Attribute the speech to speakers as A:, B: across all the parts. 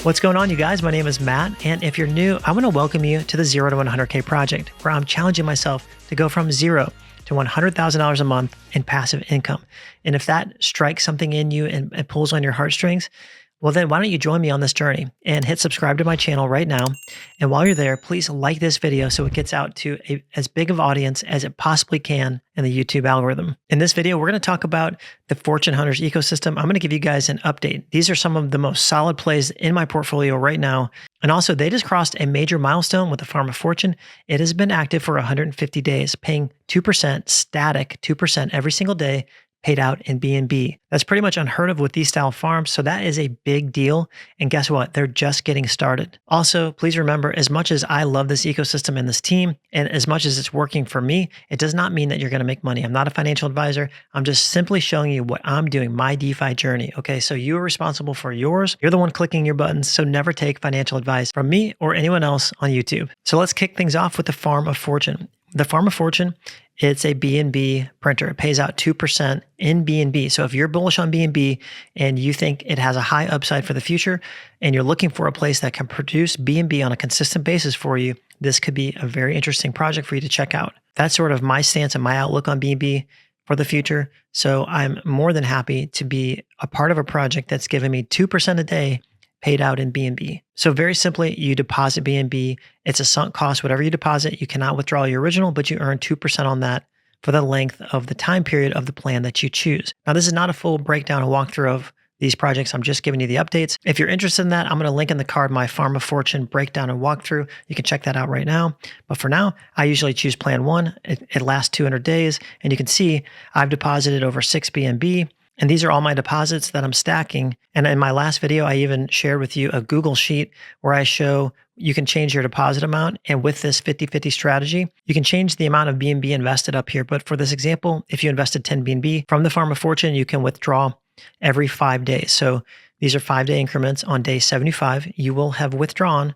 A: What's going on, you guys? My name is Matt, and if you're new, I want to welcome you to the 0 to 100K project, where I'm challenging myself to go from zero to $100,000 a month in passive income. And if that strikes something in you and it pulls on your heartstrings, well, then why don't you join me on this journey and hit subscribe to my channel right now. And while you're there, please like this video so it gets out to as big of an audience as it possibly can in the YouTube algorithm. In this video, we're going to talk about the Fortune Hunters ecosystem. I'm going to give you guys an update. These are some of the most solid plays in my portfolio right now. And also, they just crossed a major milestone with the Farm of Fortune. It has been active for 150 days, paying 2%, static 2% every single day, paid out in BNB. That's pretty much unheard of with these style farms, so that is a big deal. And guess what? They're just getting started. Also, please remember, as much as I love this ecosystem and this team, and as much as it's working for me, it does not mean that you're going to make money. I'm not a financial advisor. I'm just simply showing you what I'm doing, my DeFi journey. Okay, so you are responsible for yours. You're the one clicking your buttons, so never take financial advice from me or anyone else on YouTube. So let's kick things off with the Farm of Fortune. The Farm of Fortune, it's a BNB printer. It pays out 2% in BNB. So if you're bullish on BNB and you think it has a high upside for the future and you're looking for a place that can produce BNB on a consistent basis for you, this could be a very interesting project for you to check out. That's sort of my stance and my outlook on BNB for the future. So I'm more than happy to be a part of a project that's giving me 2% a day paid out in BNB. So very simply, you deposit BNB. It's a sunk cost. Whatever you deposit, you cannot withdraw your original, but you earn 2% on that for the length of the time period of the plan that you choose. Now, this is not a full breakdown and walkthrough of these projects. I'm just giving you the updates. If you're interested in that, I'm going to link in the card my Farm of Fortune breakdown and walkthrough. You can check that out right now. But for now, I usually choose plan one. It lasts 200 days. And you can see I've deposited over 6 BNB. And these are all my deposits that I'm stacking. And in my last video, I even shared with you a Google sheet where I show you can change your deposit amount. And with this 50-50 strategy, you can change the amount of BNB invested up here. But for this example, if you invested 10 BNB from the Farm of Fortune, you can withdraw every 5 days. So these are 5-day increments. On day 75, you will have withdrawn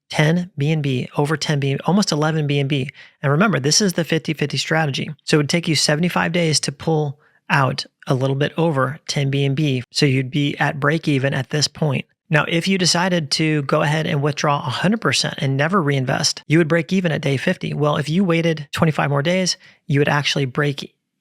A: 10 BNB, over 10 BNB, almost 11 BNB. And remember, this is the 50-50 strategy. So it would take you 75 days to pull out a little bit over 10 BNB. So you'd be at break even at this point. Now, if you decided to go ahead and withdraw 100% and never reinvest, you would break even at day 50. Well, if you waited 25 more days, you would actually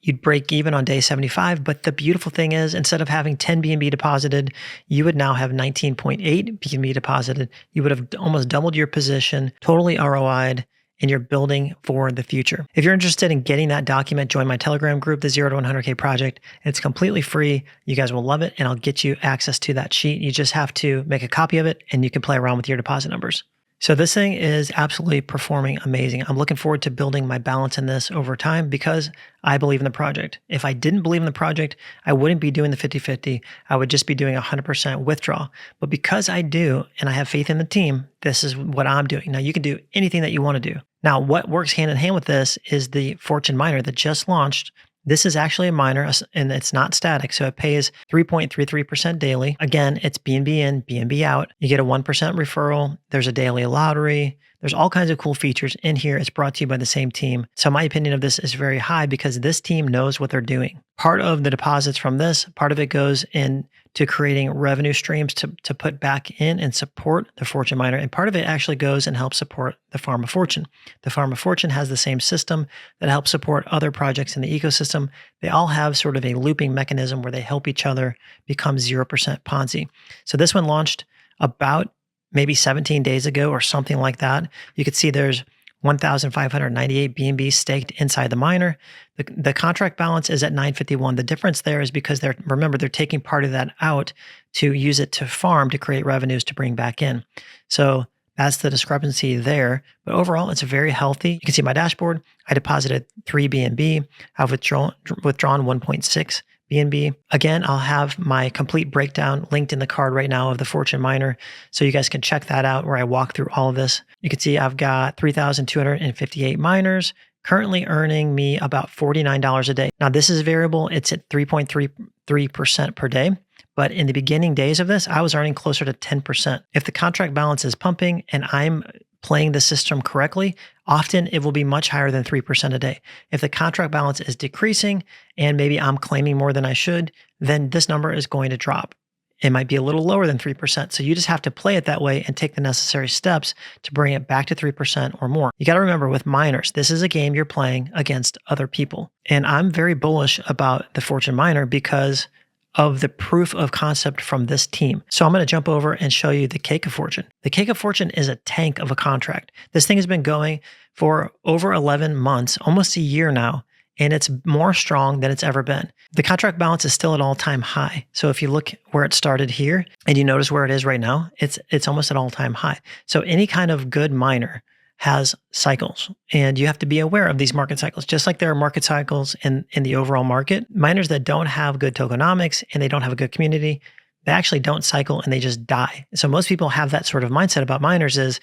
A: you'd break even on day 75. But the beautiful thing is, instead of having 10 BNB deposited, you would now have 19.8 BNB deposited. You would have almost doubled your position, totally ROI'd, and you're building for the future. If you're interested in getting that document, join my Telegram group, the 0 to 100K project. It's completely free. You guys will love it, and I'll get you access to that sheet. You just have to make a copy of it, and you can play around with your deposit numbers. So this thing is absolutely performing amazing. I'm looking forward to building my balance in this over time because I believe in the project. If I didn't believe in the project, I wouldn't be doing the 50-50. I would just be doing 100% withdrawal. But because I do, and I have faith in the team, this is what I'm doing. Now, you can do anything that you want to do. Now, what works hand in hand with this is the Fortune miner that just launched. This is actually a miner, and it's not static, so it pays 3.33% daily. Again, it's BNB in, BNB out. You get a 1% referral. There's a daily lottery. There's all kinds of cool features in here. It's brought to you by the same team. So my opinion of this is very high because this team knows what they're doing. Part of the deposits from this, part of it goes in to creating revenue streams to put back in and support the Fortune miner. And part of it actually goes and helps support the Farm of Fortune. The Farm of Fortune has the same system that helps support other projects in the ecosystem. They all have sort of a looping mechanism where they help each other become 0% Ponzi. So this one launched about maybe 17 days ago or something like that. You could see there's 1,598 BNB staked inside the miner. The contract balance is at 951. The difference there is because remember, they're taking part of that out to use it to farm to create revenues to bring back in. So that's the discrepancy there. But overall, it's very healthy. You can see my dashboard. I deposited 3 BNB. I've withdrawn 1.6 BNB. Again, I'll have my complete breakdown linked in the card right now of the Fortune miner, so you guys can check that out where I walk through all of this. You can see I've got 3,258 miners currently earning me about $49 a day. Now, this is variable. It's at 3.33% per day. But in the beginning days of this, I was earning closer to 10%. If the contract balance is pumping and I'm playing the system correctly, often it will be much higher than 3% a day. If the contract balance is decreasing and maybe I'm claiming more than I should, then this number is going to drop. it might be a little lower than 3%. So you just have to play it that way and take the necessary steps to bring it back to 3% or more. You got to remember with miners, this is a game you're playing against other people. And I'm very bullish about the Fortune Miner because of the proof of concept from this team. So I'm going to jump over and show you the Cake of Fortune. The Cake of Fortune is a tank of a contract. This thing has been going for over 11 months, almost a year now, and it's more strong than it's ever been. The contract balance is still at all-time high. So if you look where it started here and you notice where it is right now, it's almost at all-time high. So any kind of good miner has cycles, and you have to be aware of these market cycles. Just like there are market cycles in the overall market, miners that don't have good tokenomics and they don't have a good community, they actually don't cycle and they just die. So most people have that sort of mindset about miners is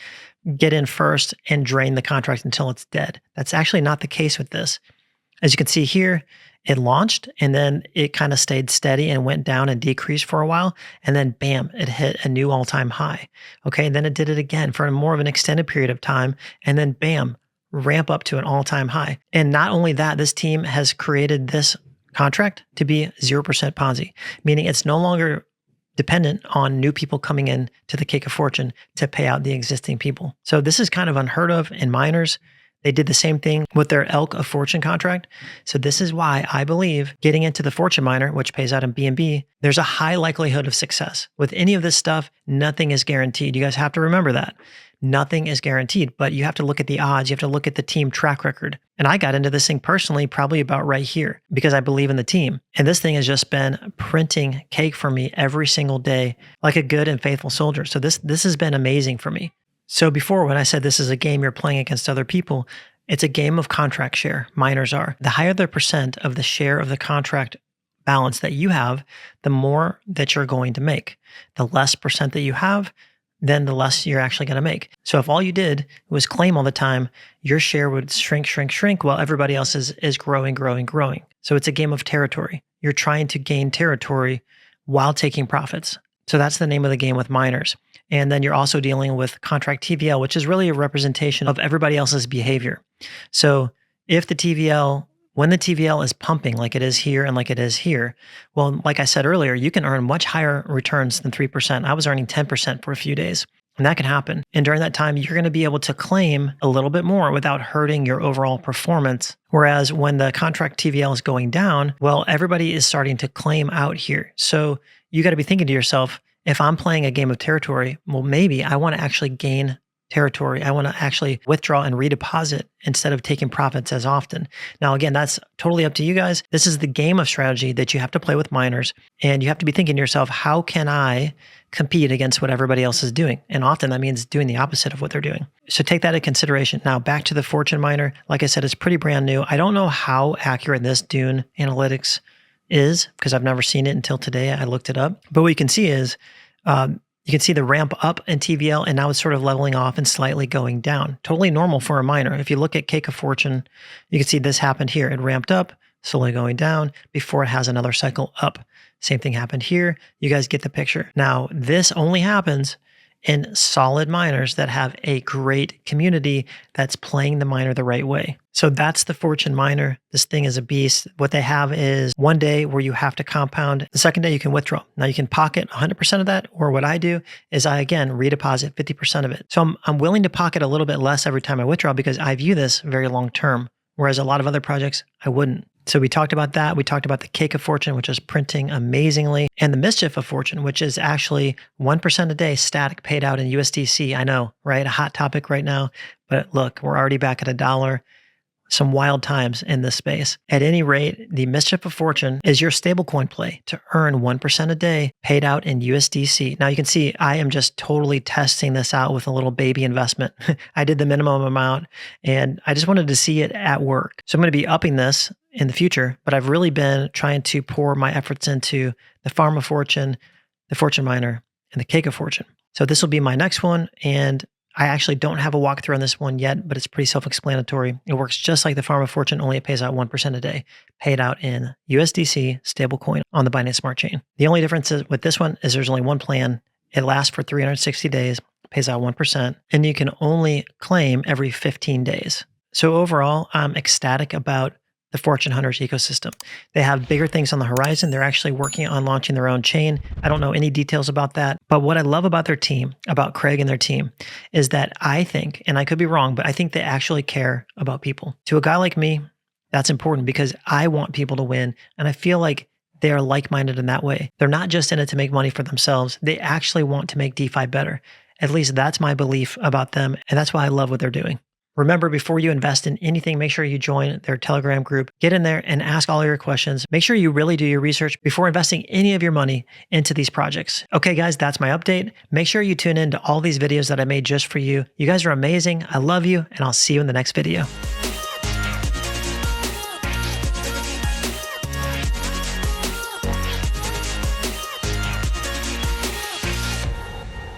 A: get in first and drain the contract until it's dead. That's actually not the case with this. As you can see here, it launched and then it kind of stayed steady and went down and decreased for a while. And then bam, it hit a new all-time high. Okay, and then it did it again for more of an extended period of time. And then bam, ramp up to an all-time high. And not only that, this team has created this contract to be 0% Ponzi, meaning it's no longer dependent on new people coming in to the Cake of Fortune to pay out the existing people. So this is kind of unheard of in miners. They did the same thing with their Elk of Fortune contract. So this is why I believe getting into the Fortune Miner, which pays out in BNB, there's a high likelihood of success. With any of this stuff, nothing is guaranteed. You guys have to remember that. Nothing is guaranteed, but you have to look at the odds. You have to look at the team track record. And I got into this thing personally probably about right here because I believe in the team. And this thing has just been printing cake for me every single day like a good and faithful soldier. So this has been amazing for me. So before, when I said this is a game you're playing against other people, it's a game of contract share. Miners are. The higher the percent of the share of the contract balance that you have, the more that you're going to make. The less percent that you have, then the less you're actually going to make. So if all you did was claim all the time, your share would shrink, shrink, shrink while everybody else is growing, growing, growing. So it's a game of territory. You're trying to gain territory while taking profits. So that's the name of the game with miners. And then you're also dealing with contract TVL, which is really a representation of everybody else's behavior. So if the TVL, when the TVL is pumping like it is here and like it is here, well, like I said earlier, you can earn much higher returns than 3%. I was earning 10% for a few days, and that can happen. And during that time, you're going to be able to claim a little bit more without hurting your overall performance. Whereas when the contract TVL is going down, well, everybody is starting to claim out here. So you got to be thinking to yourself, if I'm playing a game of territory, well, maybe I want to actually gain territory. I want to actually withdraw and redeposit instead of taking profits as often. Now, again, that's totally up to you guys. This is the game of strategy that you have to play with miners. And you have to be thinking to yourself, how can I compete against what everybody else is doing? And often that means doing the opposite of what they're doing. So take that into consideration. Now, back to the Fortune Miner. Like I said, it's pretty brand new. I don't know how accurate this Dune analytics is because I've never seen it until today. I looked it up. But what you can see is you can see the ramp up in TVL, and now it's sort of leveling off and slightly going down. Totally normal for a miner. If you look at Cake of Fortune, you can see this happened here. It ramped up, slowly going down before it has another cycle up. Same thing happened here. You guys get the picture. Now, this only happens in solid miners that have a great community that's playing the miner the right way. So that's the Fortune Miner. This thing is a beast. What they have is one day where you have to compound. The second day you can withdraw. Now you can pocket 100% of that, or what I do is I, again, redeposit 50% of it. So I'm willing to pocket a little bit less every time I withdraw because I view this very long term, whereas a lot of other projects, I wouldn't. So we talked about that. We talked about the Cake of Fortune, which is printing amazingly, and the Mischief of Fortune, which is actually 1% a day static paid out in USDC. I know, right? A hot topic right now. But look, we're already back at $1. Some wild times in this space. At any rate, the Mischief of Fortune is your stablecoin play to earn 1% a day paid out in USDC. Now you can see I am just totally testing this out with a little baby investment. I did the minimum amount and I just wanted to see it at work. So I'm going to be upping this in the future, but I've really been trying to pour my efforts into the Farm of Fortune, the Fortune Miner, and the Cake of Fortune. So this will be my next one, and I actually don't have a walkthrough on this one yet, but it's pretty self-explanatory. It works just like the Farm of Fortune, only it pays out 1% a day, paid out in USDC stablecoin on the Binance Smart Chain. The only difference is with this one is there's only one plan. It lasts for 360 days, pays out 1%, and you can only claim every 15 days. So overall, I'm ecstatic about the Fortune 100 ecosystem. They have bigger things on the horizon. They're actually working on launching their own chain. I don't know any details about that. But what I love about their team, about Craig and their team, is that I think, and I could be wrong, but I think they actually care about people. To a guy like me, that's important because I want people to win. And I feel like they are like-minded in that way. They're not just in it to make money for themselves. They actually want to make DeFi better. At least that's my belief about them. And that's why I love what they're doing. Remember, before you invest in anything, make sure you join their Telegram group. Get in there and ask all your questions. Make sure you really do your research before investing any of your money into these projects. Okay, guys, that's my update. Make sure you tune in to all these videos that I made just for you. You guys are amazing. I love you, and I'll see you in the next video.